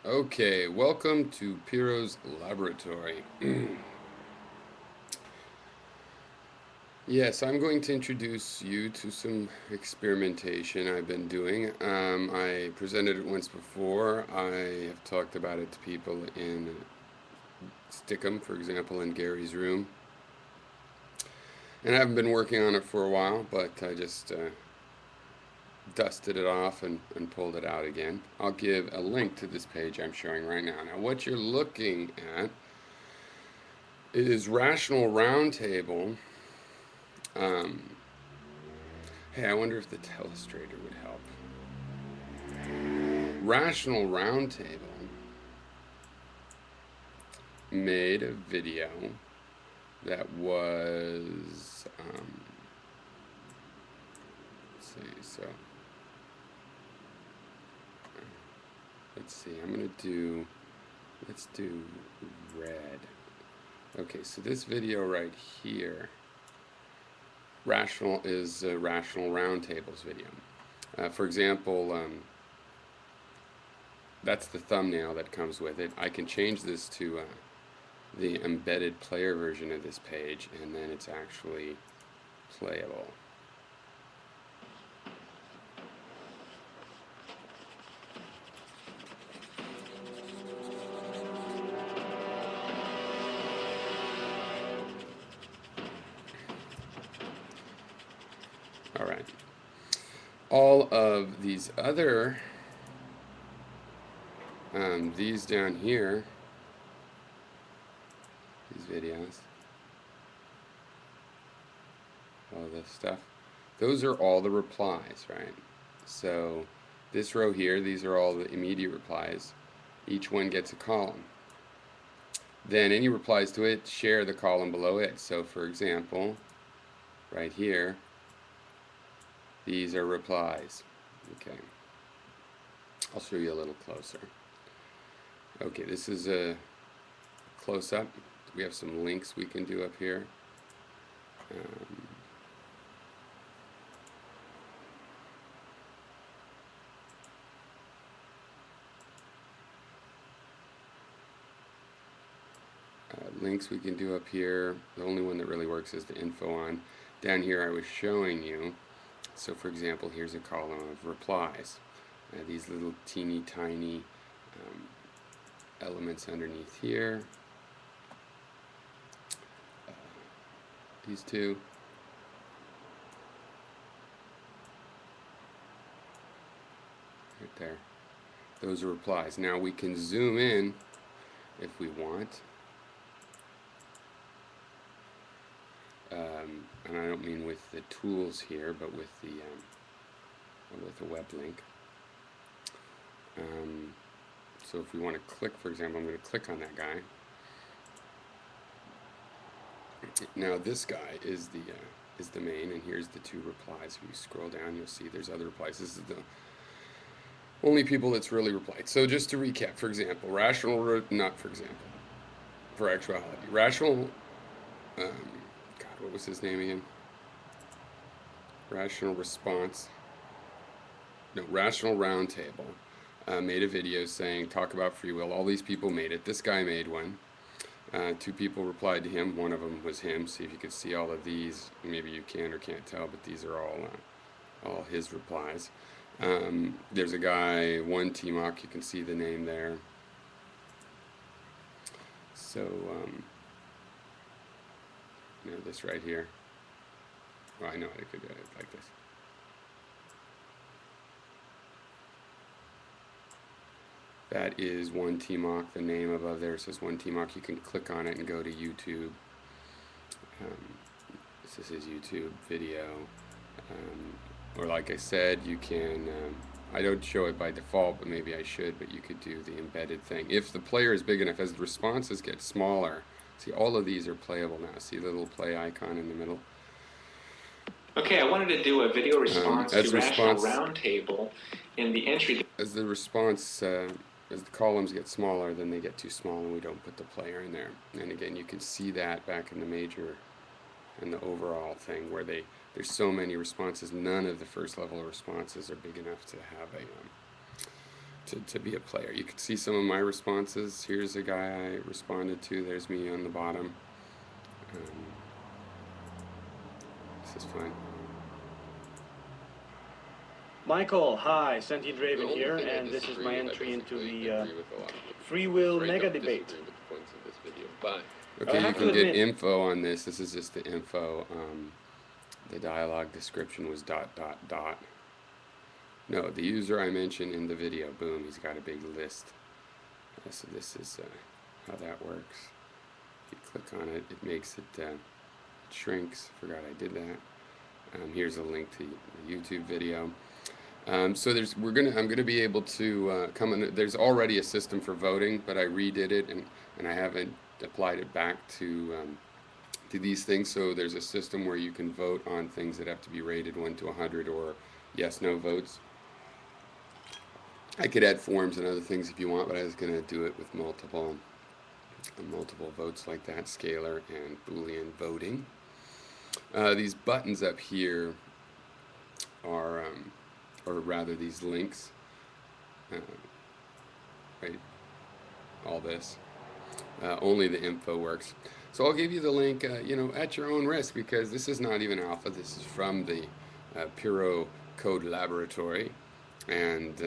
Okay, welcome to Pyrrho's laboratory. Yes, I'm going to introduce you to some experimentation I've been doing. I presented it once before. I have talked about it to people in Stickham, for example, in Gary's room. And I haven't been working on it for a while, but I just dusted it off and pulled it out again. I'll give a link to this page I'm showing right now. Now, what you're looking at is Rational Roundtable. Um, hey, I wonder if the telestrator would help. Rational Roundtable made a video that was, let's see, let's see, let's do red. Okay, so this video right here, Rational Roundtable's video. For example, that's the thumbnail that comes with it. I can change this to the embedded player version of this page, and then it's actually playable. All right. All of these other, these down here, these videos, all this stuff, those are all the replies, right? So this row here, these are all the immediate replies. Each one gets a column. Then any replies to it share the column below it. So for example, right here, these are replies. Okay. I'll show you a little closer. Okay, this is a close-up. We have some links we can do up here. Links we can do up here. The only one that really works is the info on. Down here I was showing you. So for example, here's a column of replies. These little teeny tiny elements underneath here. These two. Right there. Those are replies. Now we can zoom in if we want. And I don't mean with the tools here, but with the web link. So if we want to click, for example, I'm going to click on that guy. Now this guy is the main, and here's the two replies. If you scroll down, you'll see there's other replies. This is the only people that's really replied. So just to recap, for example, for actuality, God, what was his name again? Rational Roundtable made a video saying, talk about free will. All these people made it. This guy made one. Two people replied to him. One of them was him. See if you could see all of these. Maybe you can or can't tell, but these are all his replies. There's a guy, one T-Mock, you can see the name there. So, this right here. Well, I know I could do it like this. That is one T-Mock. The name above there says one T-Mock. You can click on it and go to YouTube. This is his YouTube video. Or like I said, you can, I don't show it by default, but maybe I should, but you could do the embedded thing. If the player is big enough, as the responses get smaller, see all of these are playable now. See the little play icon in the middle? Okay, I wanted to do a video response to Rational Roundtable in the entry. As the columns get smaller, then they get too small and we don't put the player in there. And again, you can see that back in the major and the overall thing where there's so many responses, none of the first level of responses are big enough to have to be a player. You can see some of my responses. Here's a guy I responded to. There's me on the bottom. This is fun. Michael, hi, Sentient Raven here, and this is my entry into the free will mega debate. Okay, you can get info on this. This is just the info. The dialogue description was ... No, the user I mentioned in the video, boom, he's got a big list. So this is how that works. If you click on it, it makes it, it shrinks. Forgot I did that. Here's a link to the YouTube video. So I'm gonna be able to come in. There's already a system for voting, but I redid it and I haven't applied it back to these things. So there's a system where you can vote on things that have to be rated 1 to 100 or yes/no votes. I could add forms and other things if you want, but I was gonna do it with multiple votes like that, scalar and Boolean voting. These buttons up here are or rather these links, right, all this, only the info works. So I'll give you the link, at your own risk, because this is not even alpha. This is from the Pyrrho code laboratory, and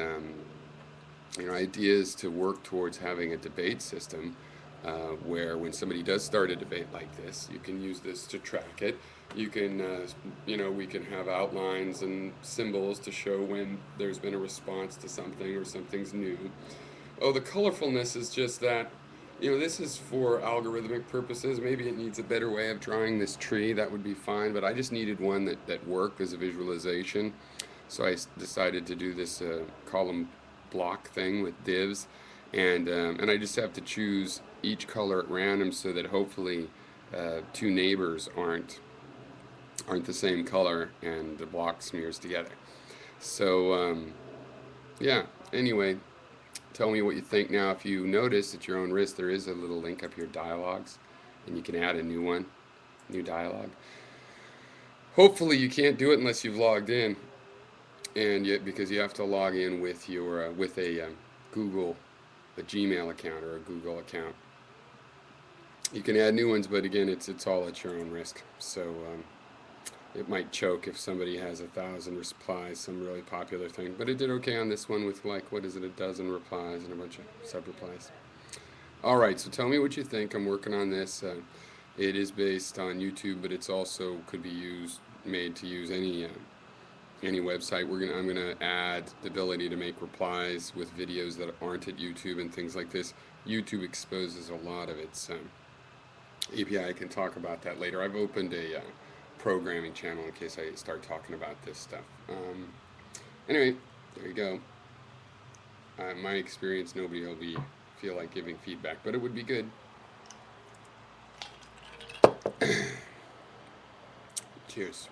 idea is to work towards having a debate system where when somebody does start a debate like this, you can use this to track it. You can, we can have outlines and symbols to show when there's been a response to something or something's new. Oh, the colorfulness is just that, this is for algorithmic purposes. Maybe it needs a better way of drawing this tree. That would be fine, but I just needed one that worked as a visualization. So I decided to do this column block thing with divs, and I just have to choose each color at random so that hopefully two neighbors aren't the same color and the block smears together. So yeah, anyway, tell me what you think. Now if you notice at your own risk, there is a little link up here, dialogues, and you can add a new one, new dialogue. Hopefully you can't do it unless you've logged in, and yet because you have to log in with your with a Gmail account or a Google account. You can add new ones, but again, it's all at your own risk. So it might choke if somebody has 1,000 replies, some really popular thing. But it did okay on this one with like, what is it, 12 replies and a bunch of sub-replies. All right, so tell me what you think. I'm working on this. It is based on YouTube, but it's also could be made to use any website. I'm gonna add the ability to make replies with videos that aren't at YouTube and things like this. YouTube exposes a lot of its API. I can talk about that later. I've opened a programming channel in case I start talking about this stuff. Anyway, there you go. My experience, nobody will feel like giving feedback, but it would be good. Cheers.